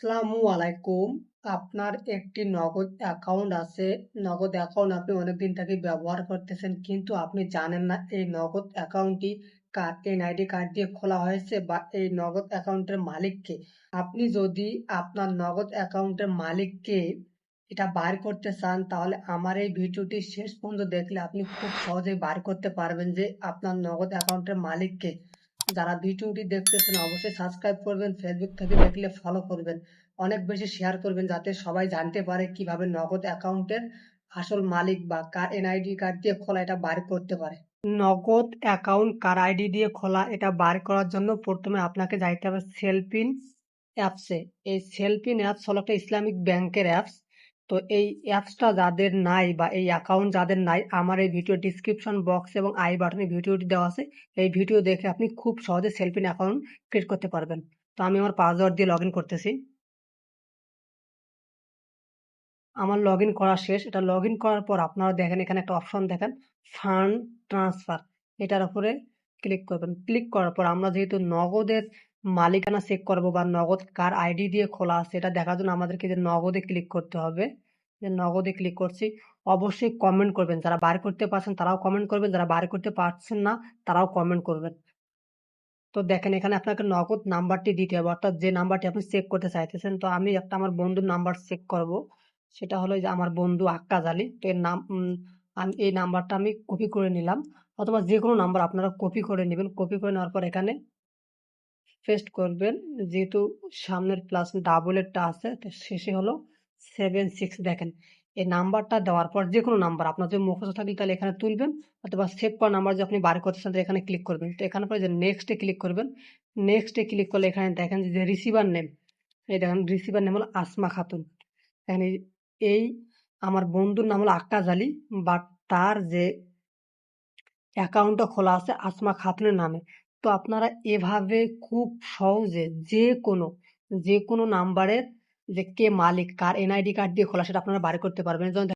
আসসালামু আলাইকুম। আপনার একটি নগদ অ্যাকাউন্ট আছে। নগদ অ্যাকাউন্ট আপনি অনেকদিন থেকে ব্যবহার করতেছেন, কিন্তু আপনি জানেন না এই নগদ অ্যাকাউন্টটি কার এনআইডি কার্ড দিয়ে খোলা হয়েছে বা এই নগদ অ্যাকাউন্টের মালিক কে। আপনি যদি আপনার নগদ অ্যাকাউন্টের মালিককে এটা বার করতে চান, তাহলে আমার এই ভিডিওটি শেষ পর্যন্ত দেখলে আপনি খুব সহজেই বার করতে পারবেন যে আপনার নগদ অ্যাকাউন্টের মালিক কে। যারা ভিডিওটি দেখতেছেন অবশ্যই সাবস্ক্রাইব করবেন, ফেসবুক থেকে দেখলে ফলো করবেন, অনেক বেশি শেয়ার করবেন যাতে সবাই জানতে পারে কিভাবে নগদ অ্যাকাউন্টের আসল মালিক বা কার এনআইডি কার্ড দিয়ে খোলা এটা বার করতে পারে। নগদ অ্যাকাউন্ট কার আইডি দিয়ে খোলা এটা বার করার জন্য প্রথমে আপনাকে যাইতে হবে সেলফিন অ্যাপসে। এই সেলফিন অ্যাপস হলো একটা ইসলামিক ব্যাংকের অ্যাপস। তো এই অ্যাপসটা যাদের নাই বা এই অ্যাকাউন্ট যাদের নাই, আমার এই ভিডিও ডিসক্রিপশন বক্স এবং আই বাটনে ভিডিওটি দেওয়া আছে। এই ভিডিও দেখে আপনি খুব সহজে সেলফিন অ্যাকাউন্ট ক্রিয়েট করতে পারবেন। তো আমি আমার পাসওয়ার্ড দিয়ে লগ ইন করতেছি। আমার লগ ইন করা শেষ। এটা লগ ইন করার পর আপনারা দেখেন এখানে একটা অপশন দেখেন, ফান্ড ট্রান্সফার। এটার উপরে ক্লিক করবেন। ক্লিক করার পর আমরা যেহেতু নগদের মালিকানা চেক করব বা নগদ কার আইডি দিয়ে খোলা আছে এটা দেখার জন্য আমাদেরকে যে নগদে ক্লিক করতে হবে। যে নগদে ক্লিক করছি, অবশ্যই কমেন্ট করবেন। যারা বার করতে পারছেন তারাও কমেন্ট করবেন, যারা বার করতে পারছেন না তারাও কমেন্ট করবেন। তো দেখেন এখানে আপনাকে নগদ নাম্বারটি দিতে হবে, অর্থাৎ যে নাম্বারটি আপনি চেক করতে চাইতেছেন। তো আমি একটা আমার বন্ধুর নাম্বার চেক করব, সেটা হলো যে আমার বন্ধু আক্কাজ আলী। তো এর নাম আমি এই নাম্বারটা আমি কপি করে নিলাম, অথবা যে কোনো নাম্বার আপনারা কপি করে নেবেন। কপি করে নেওয়ার পর এখানে পেস্ট করবেন। যেহেতু সামনের প্লাস ডাবলেরটা আছে, তো শেষে হলো 76। দেখেন এই নাম্বারটা দেওয়ার পর যে কোনো নাম্বার আপনার যদি মুখস্থ থাকে তাহলে এখানে তুলবেন, অথবা সেভ করা নাম্বার যে আপনি বার করতে চান এখানে ক্লিক করবেন। তো এখানে পরে যে নেক্সটে ক্লিক করবেন। নেক্সটে ক্লিক করলে এখানে দেখেন যে রিসিভার নেম, এই দেখেন রিসিভার নেম হলো আসমা খাতুন। এখানে এই আমার বন্ধুর নাম হলো আক্কাজ আলী, বাট তার যে অ্যাকাউন্টটা খোলা আছে আসমা খাতুনের নামে। তো আপনারা এভাবে খুব সহজে যে কোনো নাম্বারের যে কে মালিক, কার এনআইডি কার্ড দিয়ে খোলা সেটা আপনারা বার করতে পারবেন। যেমন